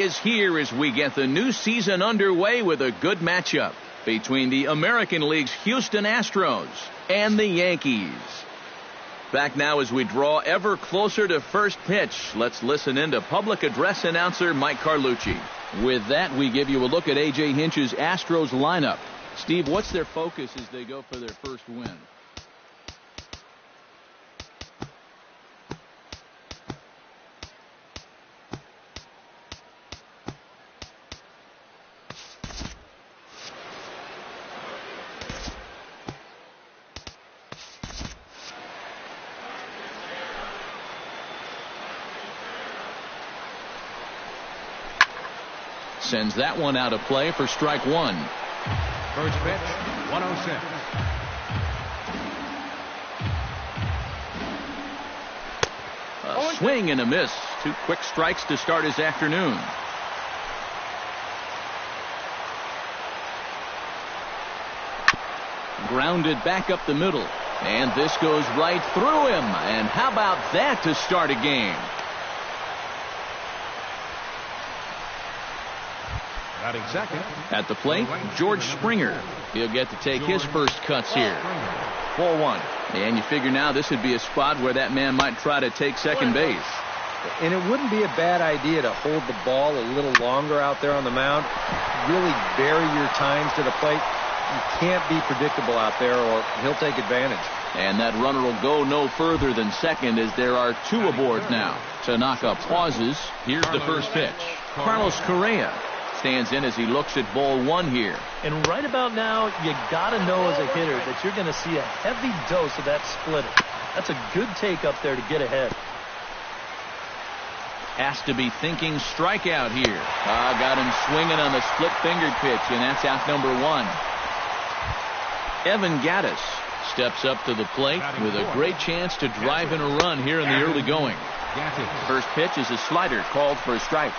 Is here as we get the new season underway with a good matchup between the American League's Houston Astros and the Yankees. Back now as we draw ever closer to first pitch. Let's listen in to public address announcer Mike Carlucci. With that, we give you a look at A.J. Hinch's Astros lineup. Steve, what's their focus as they go for their first win? Sends that one out of play for strike one. First pitch, 106. A swing and a miss. Two quick strikes to start his afternoon. Grounded back up the middle. And this goes right through him. And how about that to start a game? Batting second. At the plate, George Springer. He'll get to take his first cuts here. 4-1. And you figure now this would be a spot where that man might try to take second base. And it wouldn't be a bad idea to hold the ball a little longer out there on the mound. Really vary your times to the plate. You can't be predictable out there or he'll take advantage. And that runner will go no further than second as there are two aboard now. Tanaka pauses. Here's the first pitch. Carlos Correa stands in as he looks at ball one here. And right about now, you got to know as a hitter that you're going to see a heavy dose of that splitter. That's a good take up there to get ahead. Has to be thinking strikeout here. Got him swinging on the split-fingered pitch, and that's out number one. Evan Gattis steps up to the plate with a great chance to drive in a run here in the early going. First pitch is a slider called for a strike.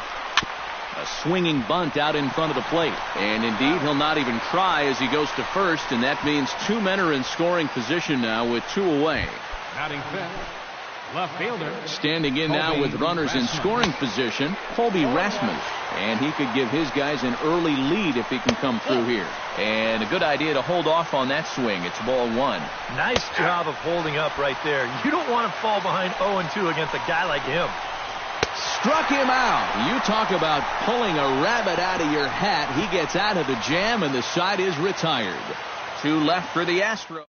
A swinging bunt out in front of the plate. And indeed, he'll not even try as he goes to first, and that means two men are in scoring position now with two away. Batting fifth, left fielder. Standing in now with runners in scoring position, Colby Rasmus. And he could give his guys an early lead if he can come through here. And a good idea to hold off on that swing. It's ball one. Nice job of holding up right there. You don't want to fall behind 0-2 against a guy like him. Struck him out. You talk about pulling a rabbit out of your hat. He gets out of the jam, and the side is retired. Two left for the Astros.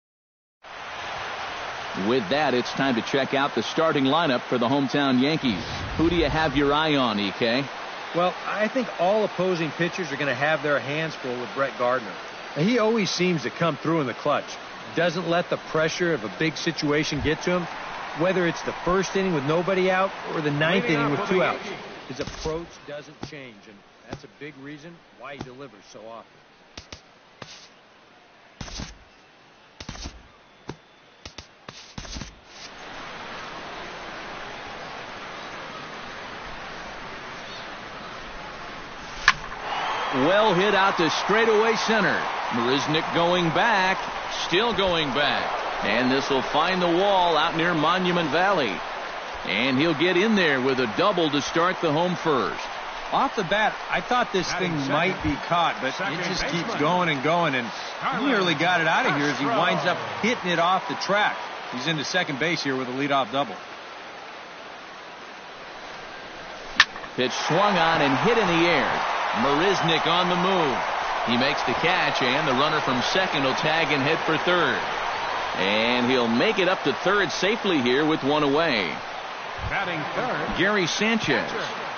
With that, it's time to check out the starting lineup for the hometown Yankees. Who do you have your eye on, EK? Well, I think all opposing pitchers are going to have their hands full with Brett Gardner. Now, he always seems to come through in the clutch. Doesn't let the pressure of a big situation get to him. Whether it's the first inning with nobody out or the ninth inning with two outs, his approach doesn't change, and that's a big reason why he delivers so often. Well hit out to straightaway center. Marisnick going back, still going back. And this will find the wall out near Monument Valley. And he'll get in there with a double to start the home first. Off the bat, I thought this thing might be caught, but it just keeps going and going, and he nearly got it out of here as he winds up hitting it off the track. He's into second base here with a leadoff double. Pitch swung on and hit in the air. Marisnick on the move. He makes the catch, and the runner from second will tag and head for third. And he'll make it up to third safely here with one away. Batting third, Gary Sanchez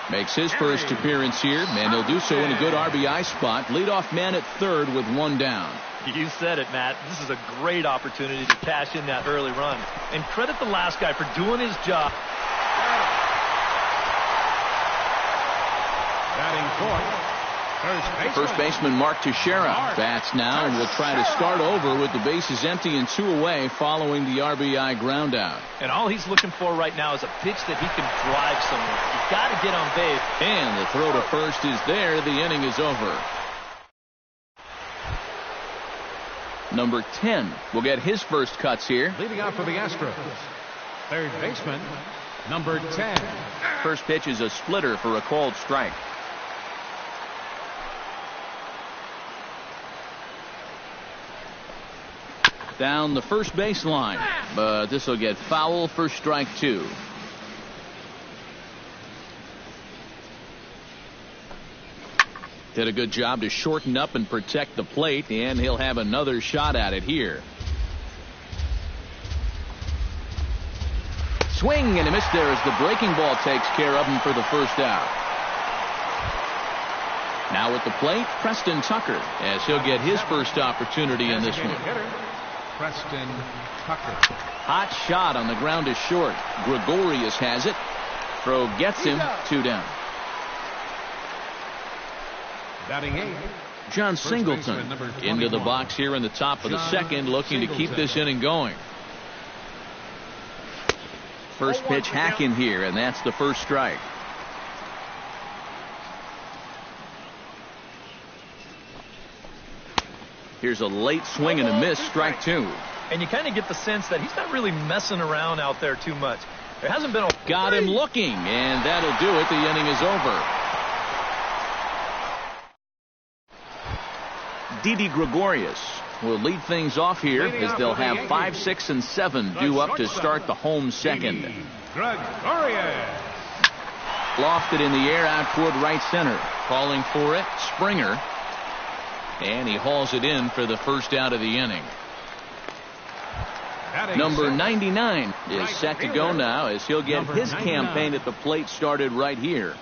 makes his first appearance here, and he'll do so in a good RBI spot. Leadoff man at third with one down. You said it, Matt. This is a great opportunity to cash in that early run. And credit the last guy for doing his job. batting fourth, First baseman Mark Teixeira bats now and will try to start over with the bases empty and two away following the RBI ground out. And all he's looking for right now is a pitch that he can drive somewhere. You've got to get on base. And the throw to first is there. The inning is over. Number 10 will get his first cuts here. Leading off for the Astros, third baseman, number 10. First pitch is a splitter for a called strike. down the first baseline, but this will get foul for strike 2. Did a good job to shorten up and protect the plate, and he'll have another shot at it here. Swing and a miss there as the breaking ball takes care of him for the first out. Now at the plate, Preston Tucker, as he'll get his first opportunity in this one. Preston Tucker. Hot shot on the ground is short. Gregorius has it. Throw gets him. 2 down. Batting 8. John Singleton into the box here in the top of the second, looking to keep this inning going. First pitch hack in here, and that's the first strike. Here's a late swing and a miss, strike 2. And you kind of get the sense that he's not really messing around out there too much. There hasn't been a... Got him looking, and that'll do it. The inning is over. Didi Gregorius will lead things off here as they'll have 5, 6, and 7 due up to start the home second. Gregorius. Lofted in the air out toward right center. Calling for it, Springer. And he hauls it in for the first out of the inning. Number 99 is set to go now as he'll get his campaign at the plate started right here.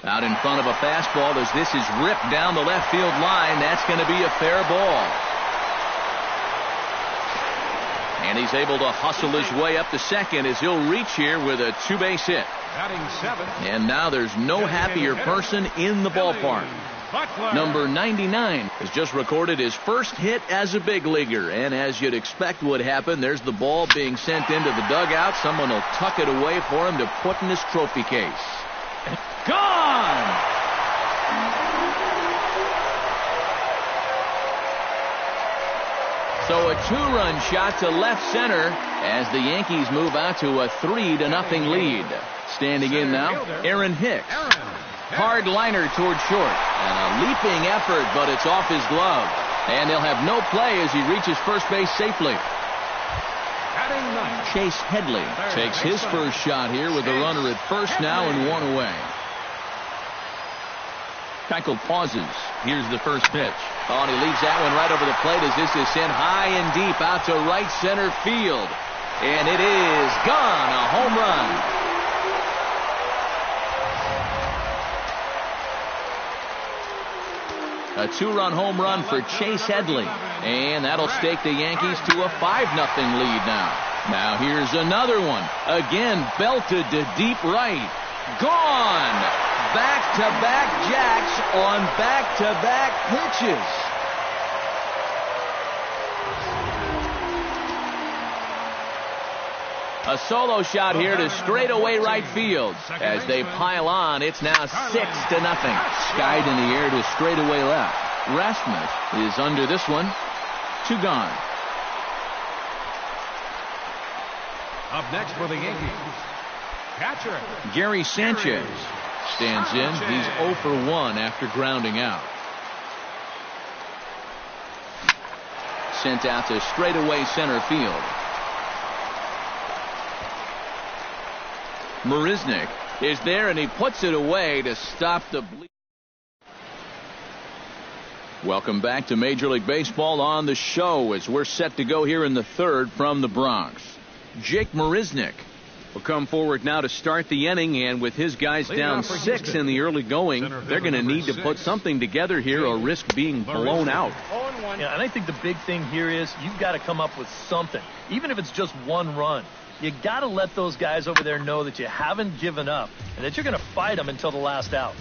Out in front of a fastball as this is ripped down the left field line. That's going to be a fair ball. And he's able to hustle his way up to second as he'll reach here with a 2-base hit. And now there's no happier person in the ballpark. Number 99 has just recorded his first hit as a big leaguer. And as you'd expect would happen, there's the ball being sent into the dugout. Someone will tuck it away for him to put in his trophy case. Gone! So a 2-run shot to left center as the Yankees move out to a 3-0 lead. Standing in now, Aaron Hicks. Hard liner toward short. And a leaping effort, but it's off his glove. And they'll have no play as he reaches first base safely. Chase Headley takes his first shot here with a runner at first now and 1 away. Keuchel pauses. Here's the first pitch. Oh, and he leaves that one right over the plate as this is sent high and deep out to right center field. And it is gone. A home run. A 2-run home run for Chase Headley. And that'll stake the Yankees to a 5-0 lead now. Now here's another one. Again, belted to deep right. Gone. Back-to-back jacks on back-to-back pitches. A solo shot here to straightaway right field. As they pile on, it's now 6-0. Skied in the air to straightaway left. Rasmus is under this one. 2 gone. Up next for the Yankees, catcher Gary Sanchez stands in. He's 0 for 1 after grounding out. Sent out to straightaway center field. Marisnick is there, and he puts it away to stop the bleed. Welcome back to Major League Baseball on the show as we're set to go here in the third from the Bronx. Jake Marisnick will come forward now to start the inning, and with his guys down 6 in the early going, they're going to need to put something together here or risk being blown out. Yeah, and I think the big thing here is you've got to come up with something, even if it's just 1 run. You got to let those guys over there know that you haven't given up and that you're going to fight them until the last out.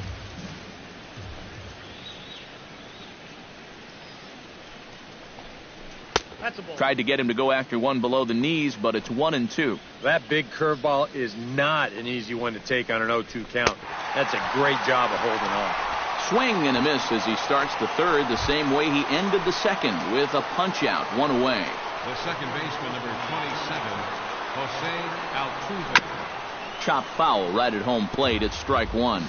Tried to get him to go after one below the knees, but it's 1-2. That big curveball is not an easy one to take on an 0-2 count. That's a great job of holding on. Swing and a miss as he starts the third the same way he ended the second with a punch out, 1 away. The second baseman, number 27, Jose Altuve. Chop foul right at home plate. It's strike 1.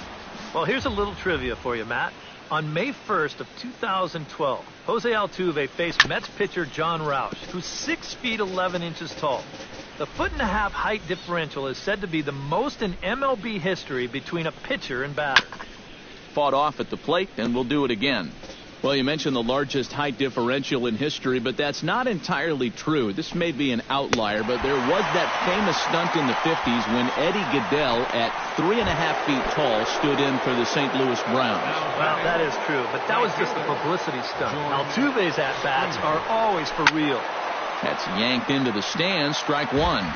Well, here's a little trivia for you, Matt. On May 1st of 2012, Jose Altuve faced Mets pitcher John Roush, who's 6 feet 11 inches tall. The 1.5-foot height differential is said to be the most in MLB history between a pitcher and batter. Fought off at the plate, and we'll do it again. Well, you mentioned the largest height differential in history, but that's not entirely true. This may be an outlier, but there was that famous stunt in the 50s when Eddie Goodell, at 3.5 feet tall, stood in for the St. Louis Browns. Well, that is true, but that was just a publicity stunt. Altuve's at-bats are always for real. That's yanked into the stands, strike one.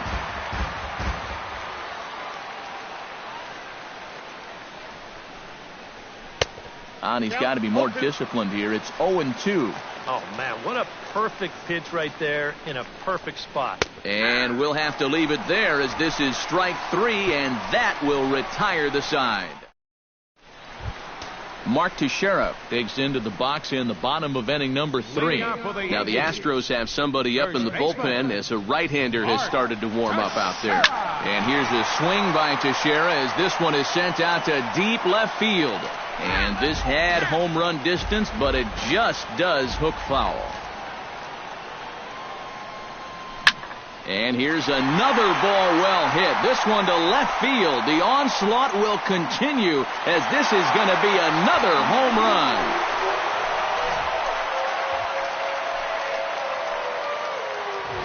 And he's got to be more disciplined here. It's 0-2. Oh, man, what a perfect pitch right there in a perfect spot. And we'll have to leave it there as this is strike three, and that will retire the side. Mark Teixeira digs into the box in the bottom of inning number 3. Now the Astros have somebody up in the bullpen as a right-hander has started to warm up out there. And here's a swing by Teixeira as this one is sent out to deep left field. And this had home run distance, but it just does hook foul. And here's another ball well hit. This one to left field. The onslaught will continue as this is going to be another home run.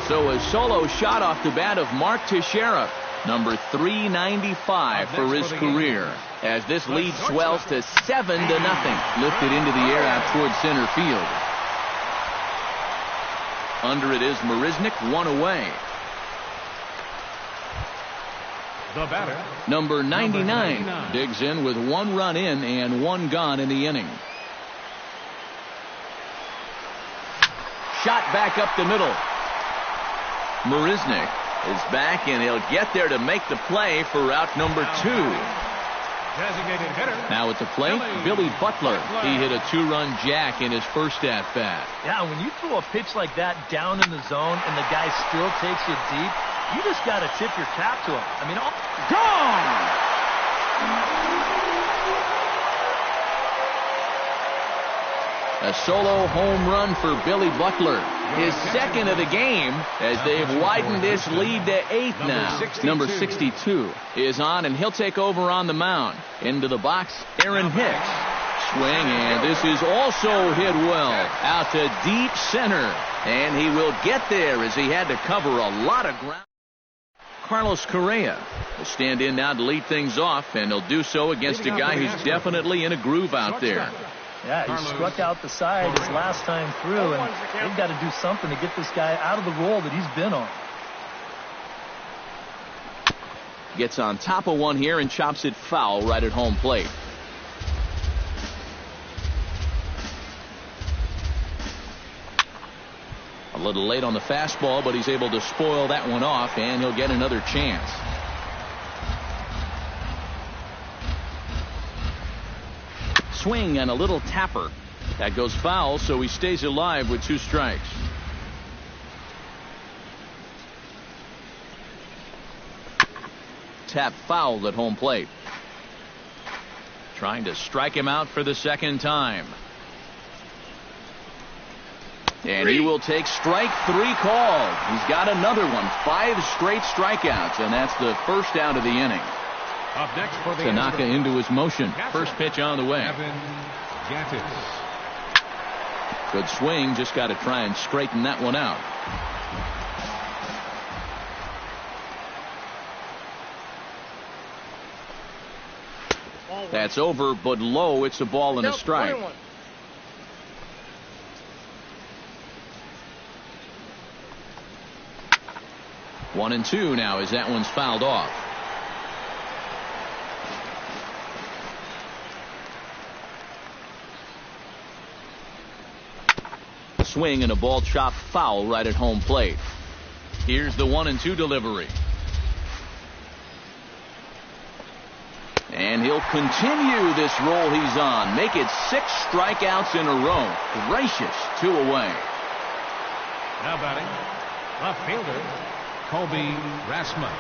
So a solo shot off the bat of Mark Teixeira, number 395 for his career, as this lead swells to 7-0. Lifted into the air out towards center field. Under it is Marisnick, one away. The batter, number 99, digs in with 1 run in and 1 gone in the inning. Shot back up the middle. Marisnick is back, and he'll get there to make the play for route number 2. designated hitter. Now at the plate, Billy Butler. He hit a 2-run jack in his first at-bat. Yeah, when you throw a pitch like that down in the zone and the guy still takes you deep, you just got to tip your cap to him. I mean, gone! A solo home run for Billy Butler. His second of the game as they've widened this lead to 8 now. Number 62 is on, and he'll take over on the mound. Into the box, Aaron Hicks. Swing, and this is also hit well. Out to deep center. And he will get there as he had to cover a lot of ground. Carlos Correa will stand in now to lead things off, and he'll do so against a guy who's definitely in a groove out there. Yeah, he struck out the side his last time through, and they've got to do something to get this guy out of the role that he's been on. Gets on top of one here and chops it foul right at home plate. A little late on the fastball, but he's able to spoil that one off, and he'll get another chance. Swing and a little tapper. That goes foul, so he stays alive with 2 strikes. Tap fouled at home plate. Trying to strike him out for the second time. And he will take strike 3 called. He's got another one. 5 straight strikeouts, and that's the first out of the inning. Up next for the Tanaka into his motion. First pitch on the way. Good swing. Just got to try and straighten that one out. That's over, but low. It's a ball and a strike. 1-2 now as that one's fouled off. Swing and a ball chopped foul right at home plate. Here's the 1-2 delivery. And he'll continue this roll he's on. Make it 6 strikeouts in a row. Gracious, 2 away. Now batting, left fielder Kobe Rasmus.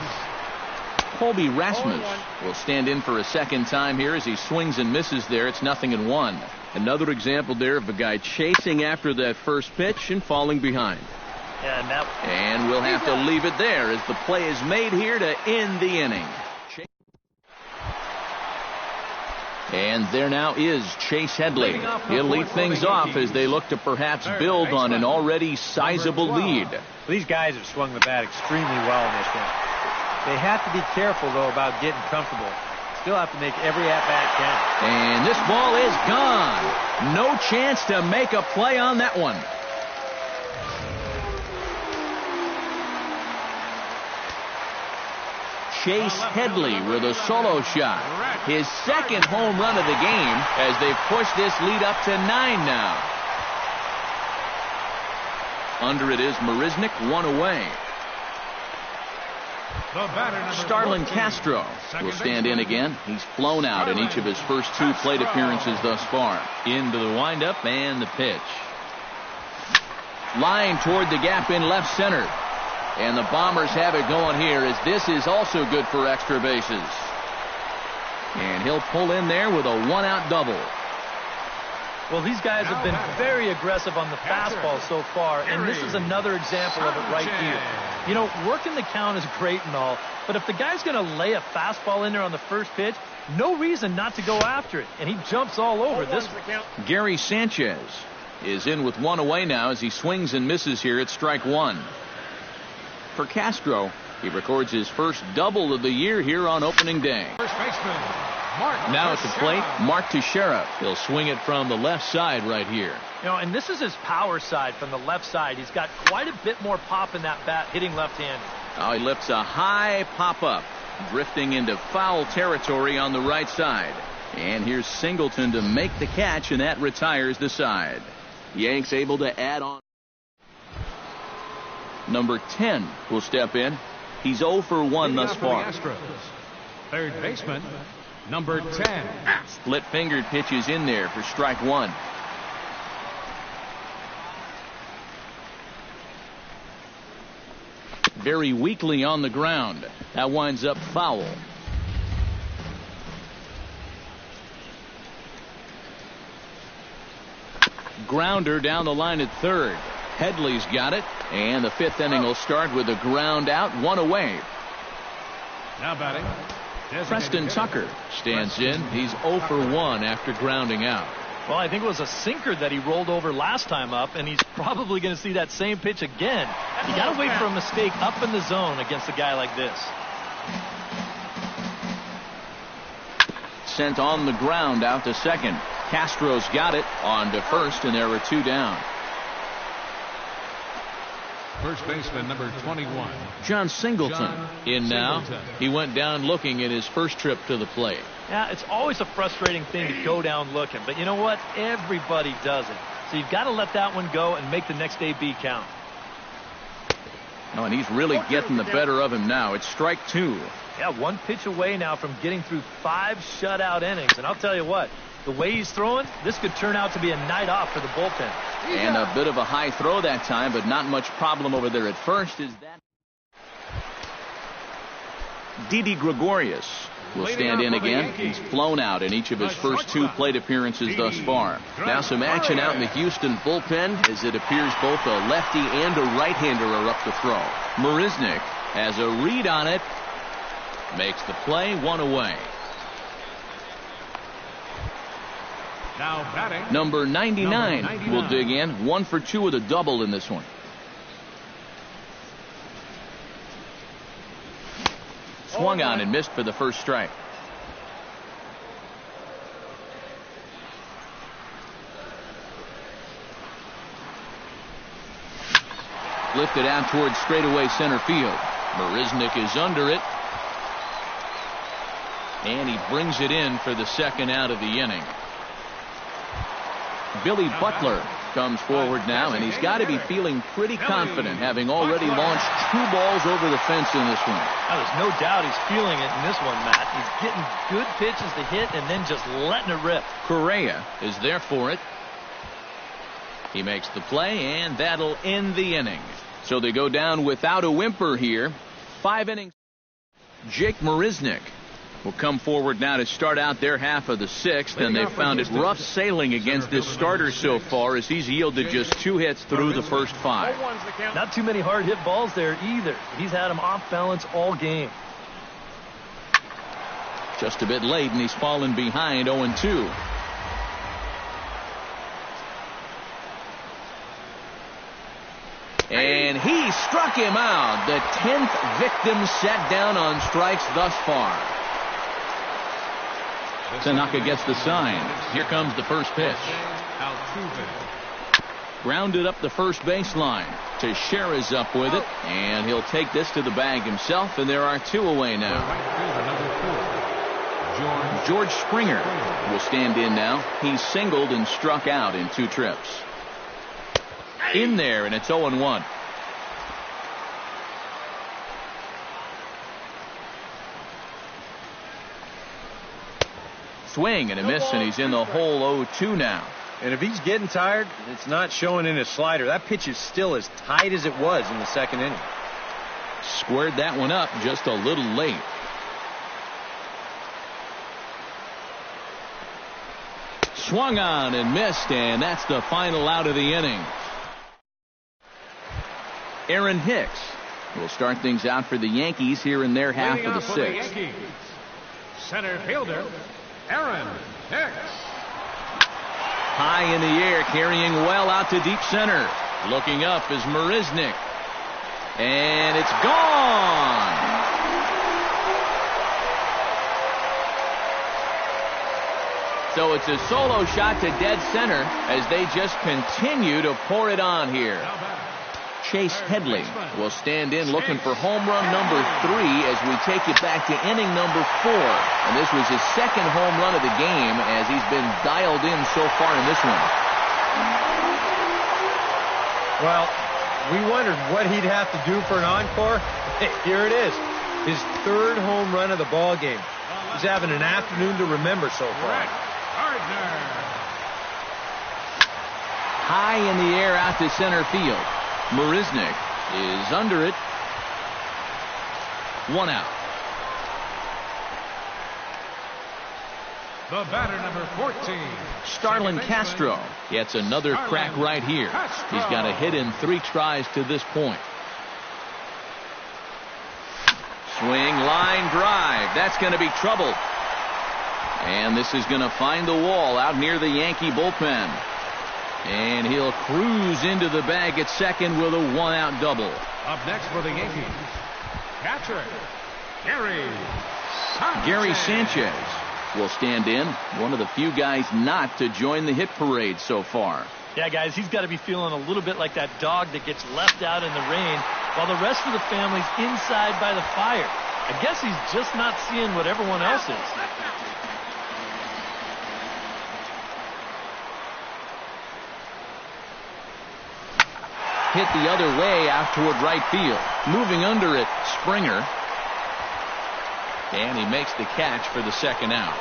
Colby Rasmus will stand in for a second time here as he swings and misses there. It's 0-1. Another example there of a guy chasing after that first pitch and falling behind. And we'll have to leave it there as the play is made here to end the inning. And there now is Chase Headley. He'll lead things off as they look to perhaps build on an already sizable lead. These guys have swung the bat extremely well in this one. They have to be careful, though, about getting comfortable. Still have to make every at-bat count. And this ball is gone. No chance to make a play on that one. Chase Headley with a solo shot. His second home run of the game as they've pushed this lead up to 9 now. Under it is Marisnik, 1 away. Starlin Castro will stand in again. He's flown out in each of his first 2 plate appearances thus far. Into the windup and the pitch. Line toward the gap in left center. And the Bombers have it going here as this is also good for extra bases. And he'll pull in there with a 1-out double. Well, these guys have been very aggressive on the fastball so far, and this is another example of it right here. You know, working the count is great and all, but if the guy's going to lay a fastball in there on the first pitch, no reason not to go after it, and he jumps all over this one. Gary Sanchez is in with 1 away now as he swings and misses here at strike 1. For Castro, he records his first double of the year here on opening day. First baseman, Mark now at the plate, Mark Teixeira. He'll swing it from the left side right here. You know, and this is his power side from the left side. He's got quite a bit more pop in that bat, hitting left-handed. Now he lifts a high pop-up, drifting into foul territory on the right side. And here's Singleton to make the catch, and that retires the side. Yanks able to add on. Number 10 will step in. He's 0 for 1 thus far. Third baseman, number 10. Split-fingered pitches in there for strike 1. Very weakly on the ground. That winds up foul. Grounder down the line at third. Headley's got it, and the 5th inning will start with a ground out, 1 away. Now batting, Preston Tucker stands in. He's 0 for 1 after grounding out. Well, I think it was a sinker that he rolled over last time up, and he's probably going to see that same pitch again. You got to wait for a mistake up in the zone against a guy like this. Sent on the ground out to second. Castro's got it on to first, and there are 2 down. First baseman, number 21. John Singleton in now. He went down looking at his first trip to the plate. Yeah, it's always a frustrating thing to go down looking, but you know what? Everybody does it. So you've got to let that one go and make the next AB count. Oh, and he's really getting the better of him now. It's strike 2. Yeah, 1 pitch away now from getting through 5 shutout innings. And I'll tell you what, the way he's throwing, this could turn out to be a night off for the bullpen. And a bit of a high throw that time, but not much problem over there at first. Is that Didi Gregorius will stand in again. He's flown out in each of his first 2 plate appearances thus far. Now some action out in the Houston bullpen as it appears both a lefty and a right-hander are up to throw. Marisnik has a read on it. Makes the play, 1 away. Now batting, Number 99 will dig in. 1 for 2 with a double in this one. Swung on and missed for the first strike. Lifted out towards straightaway center field. Marisnik is under it. And he brings it in for the second out of the inning. Billy Butler comes forward now, and he's got to be feeling pretty confident, having already launched 2 balls over the fence in this one. Now, there's no doubt he's feeling it in this one, Matt. He's getting good pitches to hit and then just letting it rip. Correa is there for it. He makes the play, and that'll end the inning. So they go down without a whimper here. 5 innings. Jake Marisnick will come forward now to start out their half of the sixth, and they've found it rough sailing against this starter so far as he's yielded just 2 hits through the first 5. Not too many hard hit balls there either. He's had them off balance all game. Just a bit late, and he's fallen behind 0-2. And he struck him out. The 10th victim set down on strikes thus far. Tanaka gets the sign. Here comes the first pitch. Grounded up the first baseline. Teixeira's up with it, and he'll take this to the bag himself, and there are 2 away now. George Springer will stand in now. He's singled and struck out in 2 trips. In there, and it's 0-1. Swing and a miss, and he's in the hole 0-2 now. And if he's getting tired, it's not showing in his slider. That pitch is still as tight as it was in the second inning. Squared that one up just a little late. Swung on and missed, and that's the final out of the inning. Aaron Hicks will start things out for the Yankees here in their half of the sixth. Center fielder, Aaron Hicks. High in the air, carrying well out to deep center. Looking up is Marisnick. And it's gone. So it's a solo shot to dead center as they just continue to pour it on here. Chase Headley will stand in looking for home run number 3 as we take it back to inning number 4. And this was his second home run of the game as he's been dialed in so far in this one. Well, we wondered what he'd have to do for an encore. Hey, here it is. His 3rd home run of the ball game. He's having an afternoon to remember so far. High in the air out to center field. Marisnick is under it. 1 out. The batter, number 14. Starlin Castro gets another crack right here. He's got a hit in 3 tries to this point. Swing, line drive. That's going to be trouble. And this is going to find the wall out near the Yankee bullpen. And he'll cruise into the bag at second with a 1-out double. Up next for the Yankees, catcher Gary Sanchez will stand in. One of the few guys not to join the hit parade so far. Yeah, guys, he's got to be feeling a little bit like that dog that gets left out in the rain while the rest of the family's inside by the fire. I guess he's just not seeing what everyone else is. Hit the other way out toward right field. Moving under it, Springer. And he makes the catch for the 2nd out.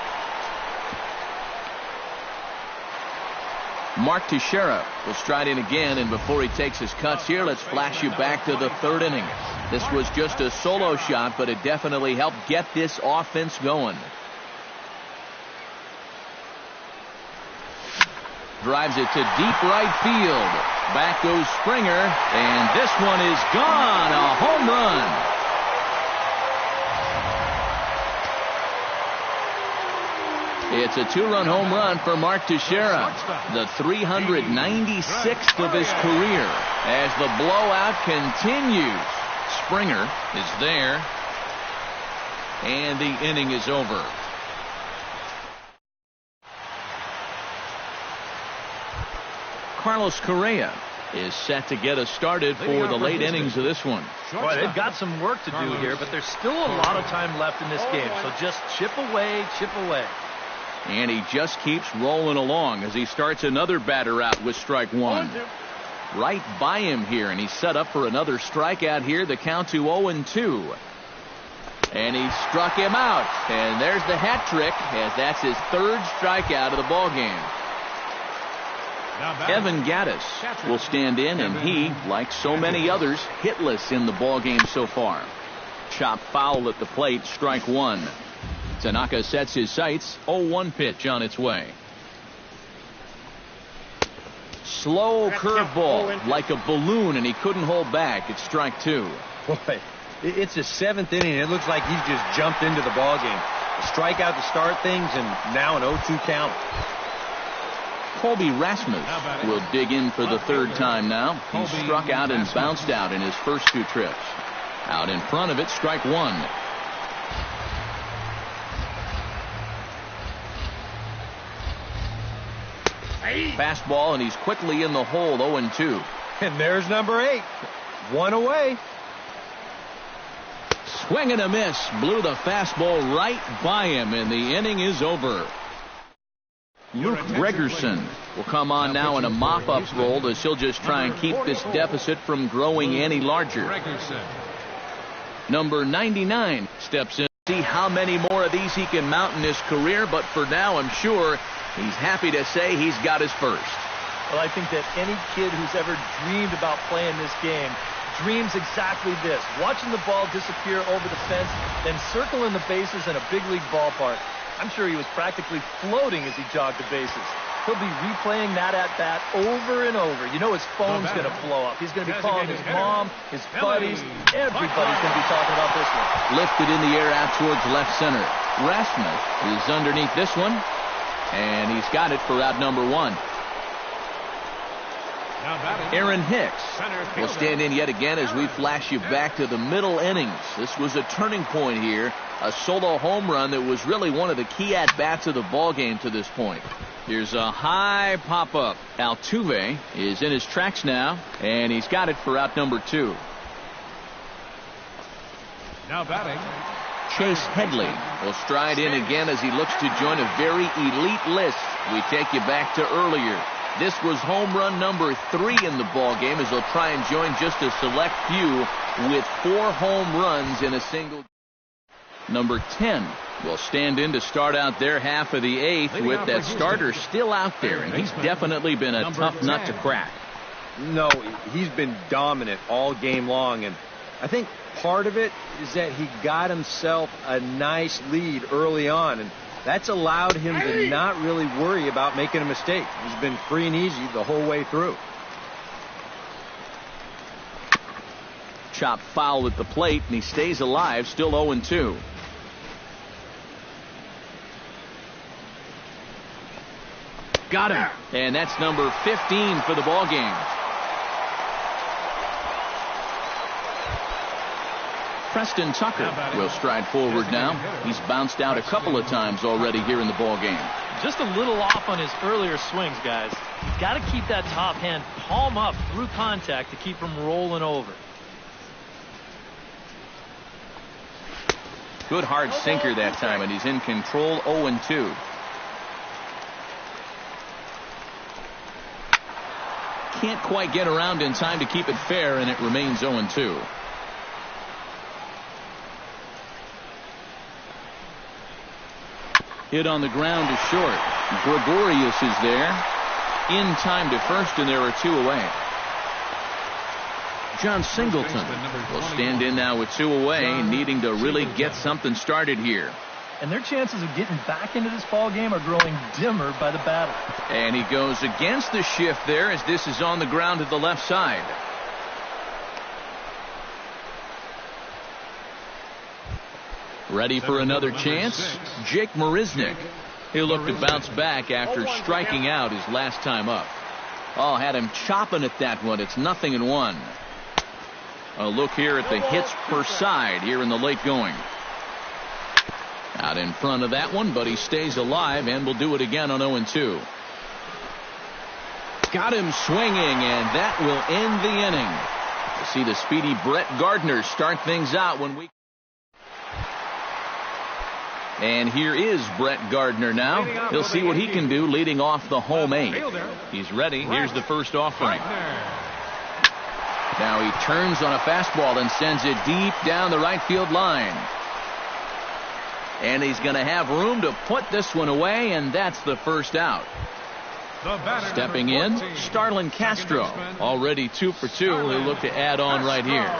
Mark Teixeira will stride in again, and before he takes his cuts here, let's flash you back to the 3rd inning. This was just a solo shot, but it definitely helped get this offense going. Drives it to deep right field. Back goes Springer, and this one is gone. A home run. It's a 2-run home run for Mark Teixeira, the 396th of his career. As the blowout continues, Springer is there, and the inning is over. Carlos Correa is set to get us started for the late innings of this one. Boy, they've got some work to do here, but there's still a lot of time left in this game. So just chip away, chip away. And he just keeps rolling along as he starts another batter out with strike 1. Right by him here, and he's set up for another strikeout here. The count to 0-2. And he struck him out. And there's the hat trick, as that's his 3rd strikeout of the ball game. Evan Gattis will stand in, and he, like so many others, hitless in the ball game so far. Chop foul at the plate, strike one. Tanaka sets his sights, 0-1 pitch on its way. Slow curveball, like a balloon, and he couldn't hold back. It's strike two. Boy, it's the 7th inning. It looks like he's just jumped into the ball game. A strikeout to start things, and now an 0-2 count. Colby Rasmus will dig in for the third time now. He struck out and bounced out in his first 2 trips. Out in front of it, strike one. Fastball, and he's quickly in the hole, 0-2. And there's number 8. 1 away. Swing and a miss. Blew the fastball right by him, and the inning is over. Luke Gregerson will come on now in a mop-up role as he'll just try and keep this deficit from growing any larger. Number 99 steps in. See how many more of these he can mount in his career, but for now I'm sure he's happy to say he's got his first. Well, I think that any kid who's ever dreamed about playing this game dreams exactly this. Watching the ball disappear over the fence, then circling the bases in a big league ballpark. I'm sure he was practically floating as he jogged the bases. He'll be replaying that at-bat over and over. You know his phone's going to blow up. He's going to be calling his mom, his buddies. Everybody's going to be talking about this one. Lifted in the air out towards left center. Rasmus is underneath this one, and he's got it for out number 1. Aaron Hicks will stand in yet again as we flash you back to the middle innings. This was a turning point here. A solo home run that was really one of the key at-bats of the ball game to this point. Here's a high pop-up. Altuve is in his tracks now, and he's got it for out number 2. Now batting, Chase Headley will stride in again as he looks to join a very elite list. We take you back to earlier. This was home run number 3 in the ball game as he'll try and join just a select few with 4 home runs in a single. Number 10 will stand in to start out their half of the 8th with that starter still out there, and he's definitely been a tough nut to crack. No, he's been dominant all game long, and I think part of it is that he got himself a nice lead early on, and that's allowed him to not really worry about making a mistake. He's been free and easy the whole way through. Chop foul at the plate, and he stays alive, still 0-2. Got him. And that's number 15 for the ball game. Preston Tucker will stride forward now. He's bounced out a couple of times already here in the ball game. Just a little off on his earlier swings, guys. You've got to keep that top hand palm up through contact to keep him rolling over. Good hard sinker that time, and he's in control, 0-2. Can't quite get around in time to keep it fair, and it remains 0-2. Hit on the ground to short. Gregorius is there. In time to first, and there are 2 away. John Singleton will stand in now with 2 away, needing to really get something started here. And their chances of getting back into this ball game are growing dimmer by the batter. And he goes against the shift there as this is on the ground to the left side. Ready for another chance? Jake Marisnick. He'll look to bounce back after striking out his last time up. Oh, had him chopping at that one. It's 0-1. A look here at the hits per side here in the late going. Out in front of that one, but he stays alive and will do it again on 0-2. Got him swinging, and that will end the inning. We'll see the speedy Brett Gardner start things out when we... And here is Brett Gardner now. He'll see what he can do leading off the home 8. He's ready. Here's the first offering. Now he turns on a fastball and sends it deep down the right field line. And he's going to have room to put this one away, and that's the first out. Stepping in, Starlin Castro. Already 2 for 2. He'll look to add on right here.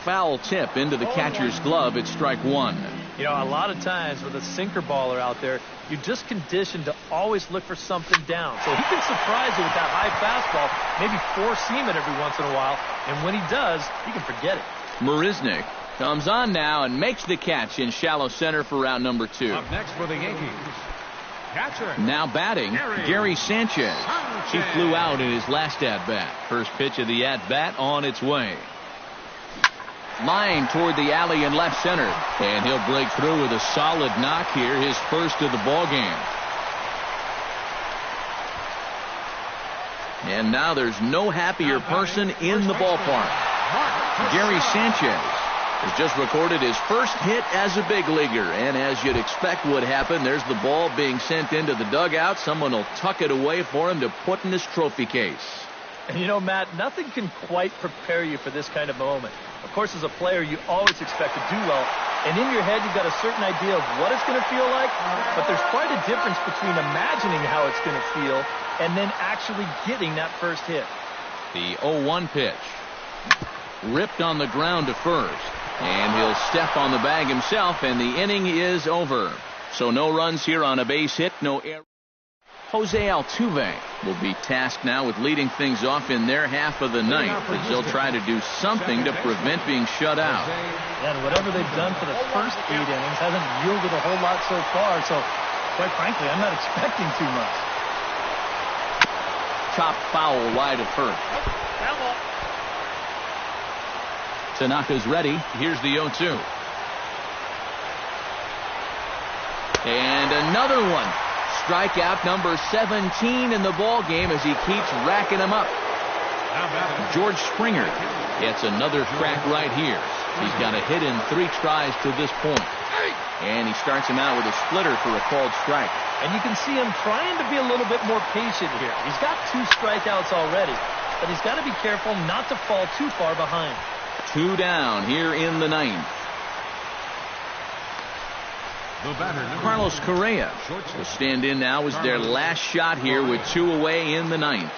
foul tip into the catcher's glove. It's strike one. You know, a lot of times with a sinker baller out there, you're just conditioned to always look for something down. So he can surprise you with that high fastball, maybe four-seam it every once in a while, and when he does, you can forget it. Marisnick comes on now and makes the catch in shallow center for round number 2. Up next for the Yankees, catcher. Now batting, Gary Sanchez. He flew out in his last at-bat. First pitch of the at-bat on its way. Line toward the alley in left center. And he'll break through with a solid knock here, his first of the ball game. And now there's no happier person in the ballpark. Gary Sanchez has just recorded his first hit as a big leaguer. And as you'd expect would happen, there's the ball being sent into the dugout. Someone will tuck it away for him to put in his trophy case. And you know, Matt, nothing can quite prepare you for this kind of moment. Of course, as a player, you always expect to do well. And in your head, you've got a certain idea of what it's going to feel like. But there's quite a difference between imagining how it's going to feel and then actually getting that first hit. The 0-1 pitch. Ripped on the ground to first. And he'll step on the bag himself, and the inning is over. So no runs here on a base hit, no error. Jose Altuve will be tasked now with leading things off in their half of the ninth, as they'll try to do something to prevent being shut out. And whatever they've done for the first 8 innings hasn't yielded a whole lot so far, so quite frankly, I'm not expecting too much. Chop foul wide of first. Tanaka's ready. Here's the 0-2. And another one. Strikeout number 17 in the ball game as he keeps racking them up. George Springer gets another crack right here. He's got a hit in 3 tries to this point. And he starts him out with a splitter for a called strike. And you can see him trying to be a little bit more patient here. He's got 2 strikeouts already, but he's got to be careful not to fall too far behind. 2 down here in the ninth. Carlos Correa will stand in now as their last shot here with 2 away in the ninth.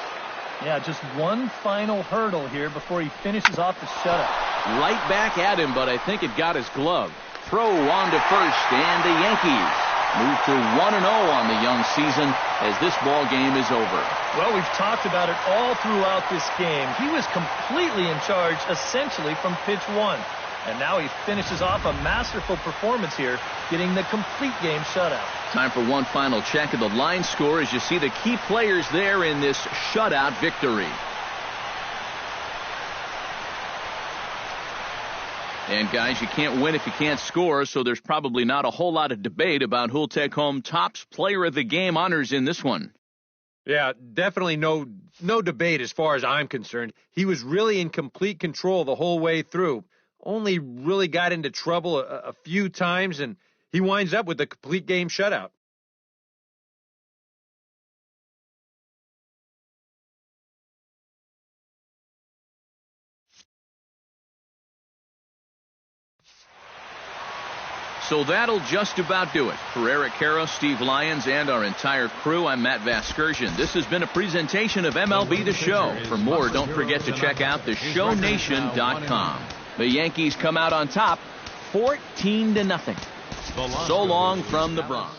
Yeah, just one final hurdle here before he finishes off the shutout. Right back at him, but I think it got his glove. Throw on to first, and the Yankees move to 1-0 on the young season as this ball game is over. Well, we've talked about it all throughout this game. He was completely in charge essentially from pitch 1. And now he finishes off a masterful performance here, getting the complete game shutout. Time for one final check of the line score as you see the key players there in this shutout victory. And guys, you can't win if you can't score, so there's probably not a whole lot of debate about who'll take home Topps Player of the Game honors in this one. Yeah, definitely no debate as far as I'm concerned. He was really in complete control the whole way through. Only really got into trouble a few times, and he winds up with a complete game shutout. So that'll just about do it. For Eric Caro, Steve Lyons, and our entire crew, I'm Matt Vasgersian. This has been a presentation of MLB The Show. For more, don't forget to check out theshownation.com. The Yankees come out on top, 14-0. So long from the Bronx.